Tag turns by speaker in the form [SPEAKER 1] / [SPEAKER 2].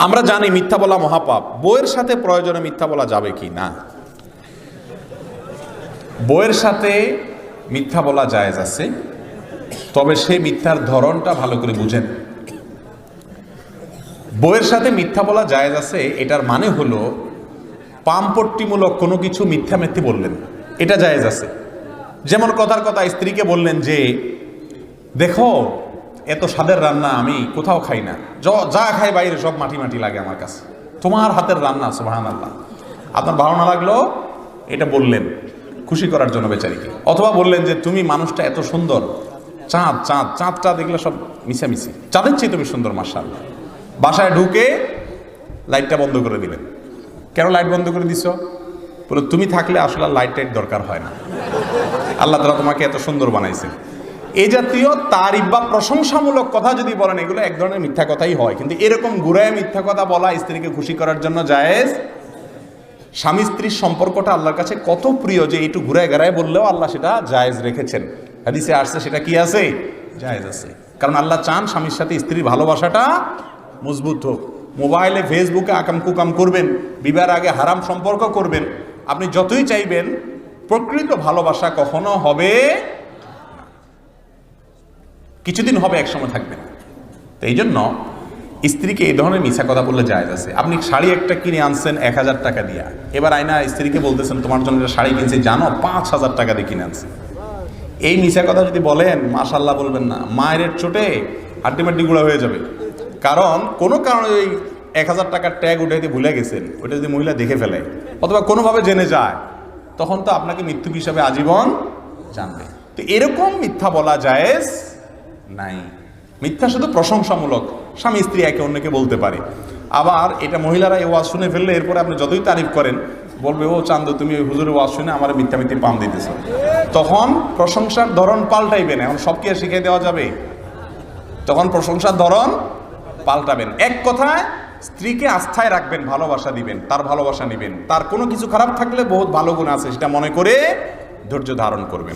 [SPEAKER 1] আমরা জানি মিথ্যা বলা মহাপাপ। বউয়ের সাথে প্রয়োজনে মিথ্যা বলা যাবে কি না? বউয়ের সাথে মিথ্যা বলা জায়েজ আছে, তবে সেই মিথ্যার ধরনটা ভালো করে বুঝেন। বউয়ের সাথে মিথ্যা বলা জায়েজ আছে, এটার মানে হলো পামপট্টিমূলক কোনো কিছু মিথ্যা মিথ্যে বললেন, এটা জায়েজ আছে। যেমন কথার কথা স্ত্রীকে বললেন যে দেখো এত স্বাদের রান্না আমি কোথাও খাই না, যা খাই বাইরে সব মাটি মাটি লাগে আমার কাছে, তোমার হাতের রান্না সুবহানাল্লাহ। আপনার ভালো না লাগলো এটা বললেন খুশি করার জন্য বেচারিকে। অথবা বললেন যে তুমি মানুষটা এত সুন্দর, চাঁদটা দেখলে সব মিশামিশি, চাঁদের চেয়ে তুমি সুন্দর মাশাআল্লাহ। বাসায় ঢুকে লাইটটা বন্ধ করে দিলেন। কেন লাইট বন্ধ করে দিছো? বলে তুমি থাকলে আসলে লাইট টাইট দরকার হয় না, আল্লাহ তাআলা তোমাকে এত সুন্দর বানাইছে। এই জাতীয় তারিফ বা প্রশংসামূলক কথা যদি বলেন, এগুলো এক ধরনের মিথ্যা কথাই হয়। কিন্তু এরকম ঘুরায় মিথ্যা কথা বলা স্ত্রীকে খুশি করার জন্য জায়েজ। স্বামী স্ত্রীর সম্পর্কটা আল্লাহর কাছে কত প্রিয় যে একটু ঘুরায় ঘেরায় বললেও আল্লাহ সেটা জায়েজ রেখেছেন। হাদিসে আসছে সেটা কি আছে? জায়েজ আছে। কারণ আল্লাহ চান স্বামীর সাথে স্ত্রীর ভালোবাসাটা মজবুত হোক। মোবাইলে ফেসবুকে আকাম কুকাম করবেন, বিবাহের আগে হারাম সম্পর্ক করবেন, আপনি যতই চাইবেন প্রকৃত ভালোবাসা কখনো হবে, কিছুদিন হবে, একসময় থাকবে না। তো এই জন্য স্ত্রীকে এই ধরনের মিথ্যা কথা বললে জায়েজ আছে। আপনি শাড়ি একটা কিনে আনছেন 1000 টাকা দিয়া, এবার আয়না স্ত্রীকে বলতেছেন তোমার জন্য শাড়ি কিনছি জানো 5000 টাকা দিয়ে কিনে আনছে। এই মিথ্যা কথা যদি বলেন মাশাআল্লাহ বলবেন না, মায়ের চোটে হাড্ডি গুঁড়া হয়ে যাবে। কারণ কোনো কারণে ওই 1000 টাকার ট্যাগ উঠাইতে ভুলে গেছেন, ওইটা যদি মহিলা দেখে ফেলে অথবা কোনোভাবে জেনে যায়, তখন তো আপনাকে মৃত্যুক হিসাবে আজীবন জানবে। তো এরকম মিথ্যা বলা জায়েজ নাই। মিথ্যা শুধু প্রশংসামূলক, স্বামী স্ত্রী একে অন্যকে বলতে পারে। আবার এটা মহিলারা এই ওয়াজ শুনে ফেললে এরপরে আপনি যতই তারিফ করেন বলবে ও চান্দু তুমি ওই হুজুরের ওয়াজ শুনে আমার মিথ্যা মিথ্যে পাম দিতেছ। তখন প্রশংসার ধরন পাল্টাইবেন। এখন সব কি আর শিখিয়ে দেওয়া যাবে? তখন প্রশংসার ধরন পাল্টাবেন। এক কথায় স্ত্রীকে আস্থায় রাখবেন, ভালোবাসা দিবেন, তার ভালোবাসা নিবেন, তার কোনো কিছু খারাপ থাকলে বহুত ভালো গুণ আছে সেটা মনে করে ধৈর্য ধারণ করবেন।